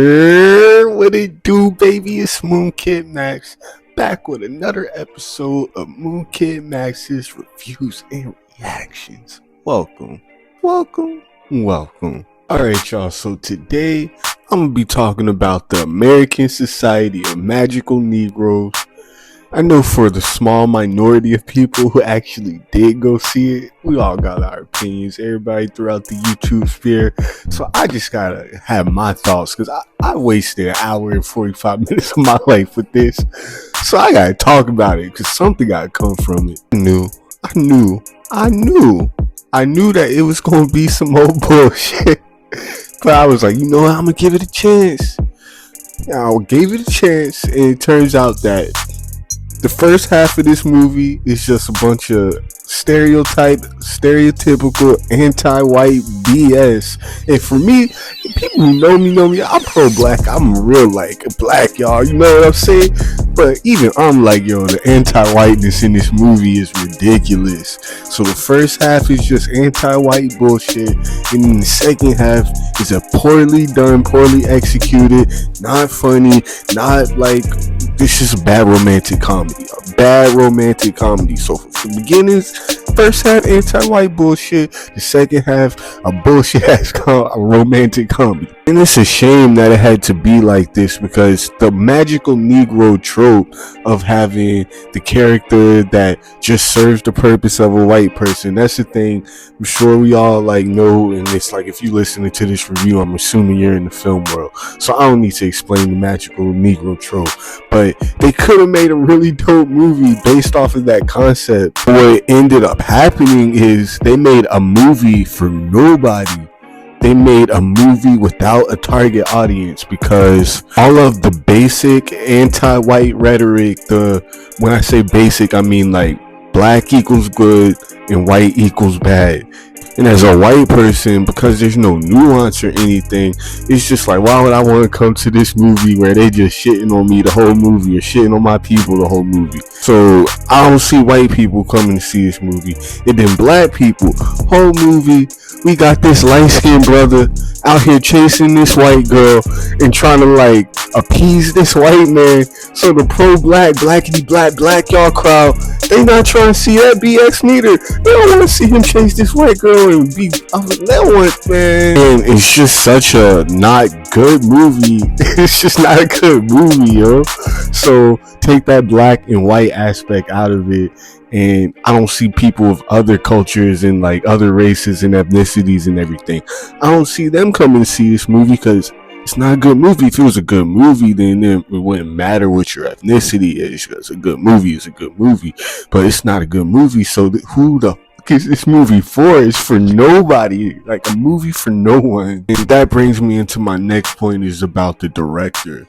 What it do, baby? It's MOONKID Max back with another episode of MOONKID Max's reviews and reactions. Welcome. Alright, y'all. So today I'm gonna be talking about the American Society of Magical Negroes. I know for the small minority of people who actually did go see it, we all got our opinions, everybody throughout the YouTube sphere. So I just gotta have my thoughts because I wasted an hour and 45 minutes of my life with this. So I gotta talk about it because something gotta come from it. I knew that it was gonna be some old bullshit. But I was like, you know what, I'm gonna give it a chance. I gave it a chance, and it turns out that the first half of this movie is just a bunch of stereotypical anti-white BS. And for me, people who know me, I'm pro-black. I'm real like black, y'all. You know what I'm saying? But even I'm like, yo, the anti-whiteness in this movie is ridiculous. So the first half is just anti-white bullshit, and then the second half is a poorly done, poorly executed, not funny, not like, this is a bad romantic comedy. So for the beginnings, first half anti-white bullshit, the second half a bullshit ass a romantic comedy. And it's a shame that it had to be like this, because the magical Negro trope of having the character that just serves the purpose of a white person, that's the thing I'm sure we all like know. And it's like, if you listening to this review, I'm assuming you're in the film world, so I don't need to explain the magical Negro trope. But they could have made a really dope movie based off of that concept. What ended up happening is they made a movie for nobody. They made a movie without a target audience, because all of the basic anti-white rhetoric, when I say basic, I mean like black equals good and white equals bad. And as a white person, because there's no nuance or anything, it's just like, why would I want to come to this movie where they just shitting on me the whole movie, or shitting on my people the whole movie? So I don't see white people coming to see this movie. It been black people. Whole movie, we got this light-skinned brother out here chasing this white girl and trying to like appease this white man. So the pro-black, black y'all crowd, they not trying to see that BX neither. They don't want to see him chase this white girl and be. That one, man. And it's just such a not good movie. It's just not a good movie, yo. So take that black and white aspect out of it, and I don't see people of other cultures and like other races and ethnicities and everything. I don't see them coming to see this movie because it's not a good movie. If it was a good movie, then it wouldn't matter what your ethnicity is, because a good movie is a good movie. But it's not a good movie, so who the fuck is this movie for? It's for nobody. Like a movie for no one. And that brings me into my next point, is about the director.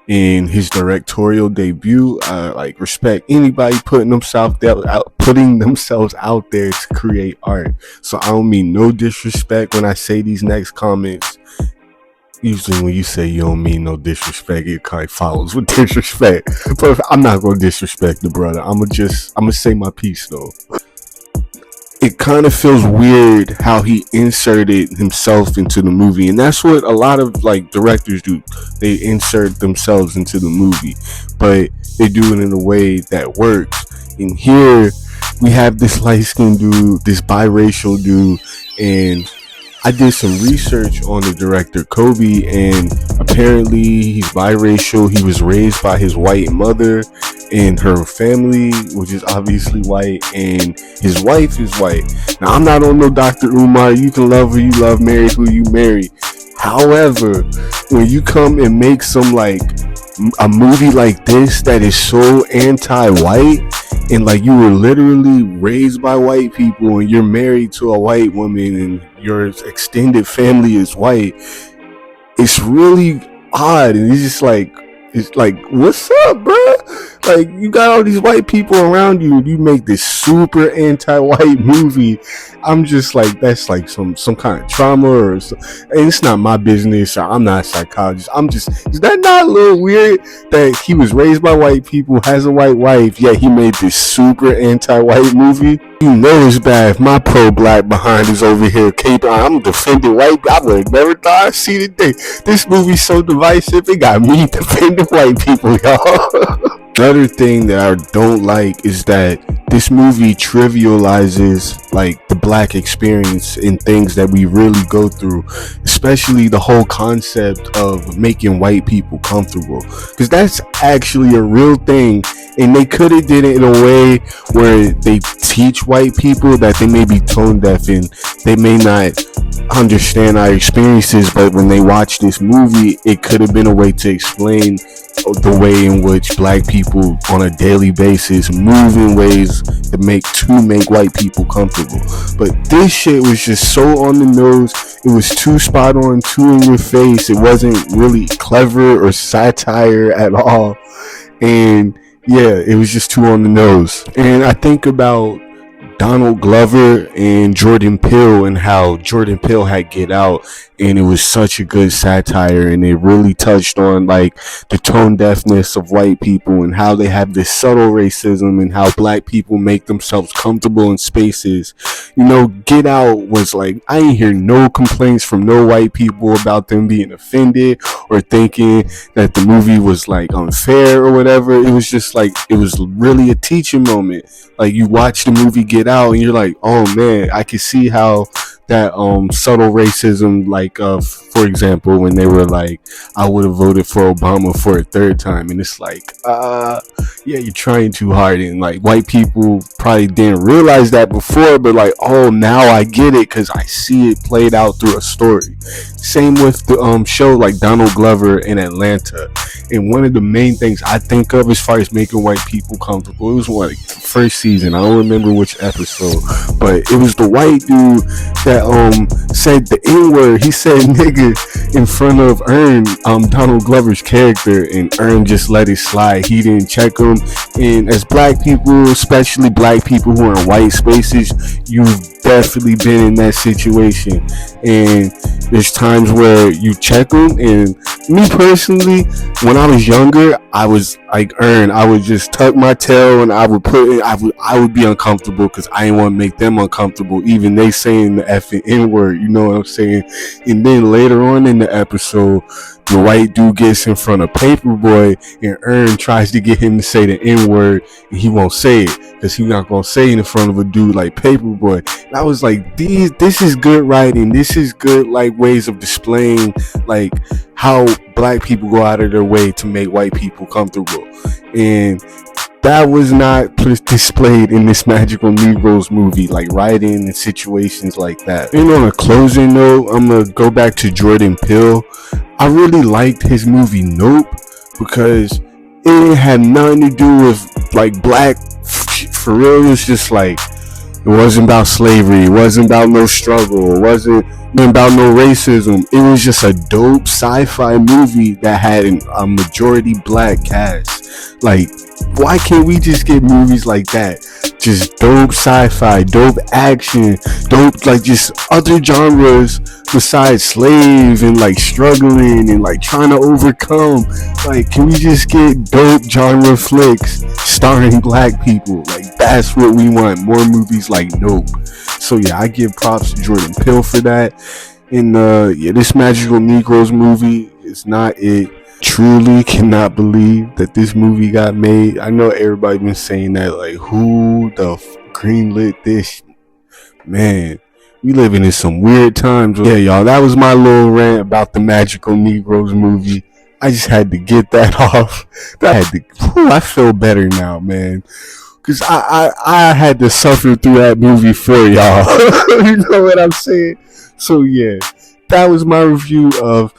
In his directorial debut, like, respect anybody putting themselves out there to create art. So I don't mean no disrespect when I say these next comments. Usually when you say you don't mean no disrespect, it kind of follows with disrespect. But I'm not gonna disrespect the brother. I'm gonna say my piece though. It kind of feels weird how he inserted himself into the movie, and that's what a lot of like directors do. They insert themselves into the movie, but they do it in a way that works. And here we have this light-skinned dude, this biracial dude, and I did some research on the director Kobe, and apparently he's biracial. He was raised by his white mother and her family, which is obviously white, and his wife is white. Now, I'm not on no Dr. Umar. You can love who you love, marry who you marry. However, when you come and make some like a movie like this that is so anti-white, and like you were literally raised by white people and you're married to a white woman and your extended family is white, it's really odd. And it's like, what's up, bro? Like, you got all these white people around you and you make this super anti-white movie. I'm just like, that's like some kind of trauma or so. And it's not my business. I'm not a psychologist. Is that not a little weird that he was raised by white people, has a white wife, yet he made this super anti-white movie? You know it's bad if my pro-black behind is over here caping. I'm defending white. I would have never thought I'd see the day. This movie's so divisive. It got me defending white people, y'all. Another thing that I don't like is that this movie trivializes like the black experience and things that we really go through, especially the whole concept of making white people comfortable, because that's actually a real thing. And they could have did it in a way where they teach white people that they may be tone deaf and they may not understand our experiences, but when they watch this movie, it could have been a way to explain the way in which black people on a daily basis move in ways that make white people comfortable. But this shit was just so on the nose. It was too spot on, too in your face. It wasn't really clever or satire at all. And yeah, it was just too on the nose. And I think about Donald Glover and Jordan Peele and how Jordan Peele had Get Out, and it was such a good satire, and it really touched on like the tone deafness of white people and how they have this subtle racism and how black people make themselves comfortable in spaces. You know, Get Out was like, I ain't hear no complaints from no white people about them being offended or thinking that the movie was like unfair or whatever. It was just like, it was really a teaching moment. Like, you watch the movie Get Out and you're like, oh man, I can see how that subtle racism, like for example, when they were like, I would have voted for Obama for a third time, and it's like, yeah, you're trying too hard. And like, white people probably didn't realize that before, but like, oh, now I get it because I see it played out through a story. Same with the show like Donald Glover in Atlanta. And one of the main things I think of as far as making white people comfortable, it was what, like, the first season, I don't remember which episode, but it was the white dude that said the N-word. He said nigga in front of Donald Glover's character, and Earn just let it slide. He didn't check him. And as black people, especially black people who are in white spaces, you've definitely been in that situation. And there's times where you check them. And me personally, when I was younger, I was like Earn. I would just tuck my tail and I would be uncomfortable because I didn't want to make them uncomfortable. Even they saying the effing N-word, you know what I'm saying? And then later on in the episode, the white dude gets in front of Paperboy and Earn tries to get him to say the N-word, and he won't say it because he's not gonna say it in front of a dude like Paperboy. And I was like, this is good writing. This is good like ways of displaying like how black people go out of their way to make white people comfortable. And that was not displayed in this Magical Negroes movie, like writing and situations like that. And on a closing note, I'm gonna go back to Jordan Peele. I really liked his movie Nope because it had nothing to do with like black, for real. It was just like, it wasn't about slavery, it wasn't about no struggle, it wasn't about no racism. It was just a dope sci-fi movie that had a majority black cast. Like, why can't we just get movies like that? Just dope sci-fi, dope action, dope like just other genres besides slave and like struggling and like trying to overcome. Like, can we just get dope genre flicks starring black people? Like, that's what we want. More movies like Nope. So yeah, I give props to Jordan Peele for that. And yeah, this Magical Negroes movie is not it. Truly cannot believe that this movie got made. I know everybody been saying that, like, who the greenlit this? Man, we living in some weird times. Yeah, y'all, that was my little rant about the Magical Negroes movie. I just had to get that off. I feel better now, man. Cause I had to suffer through that movie for y'all. You know what I'm saying? So yeah, that was my review of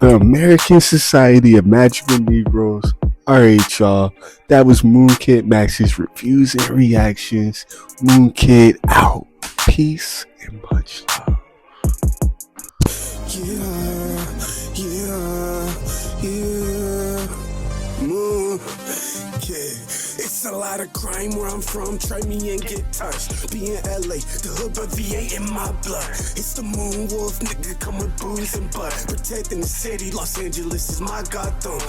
the American Society of Magical Negroes. Alright, y'all. That was MOONKID Max's reviews and reactions. MOONKID out. Peace and much love. It's a lot of crime where I'm from. Try me and get touched. Be in LA, the hood but VA in my blood. It's the Moon Wolf, nigga, come with booze and butt. Protecting the city, Los Angeles is my Gotham.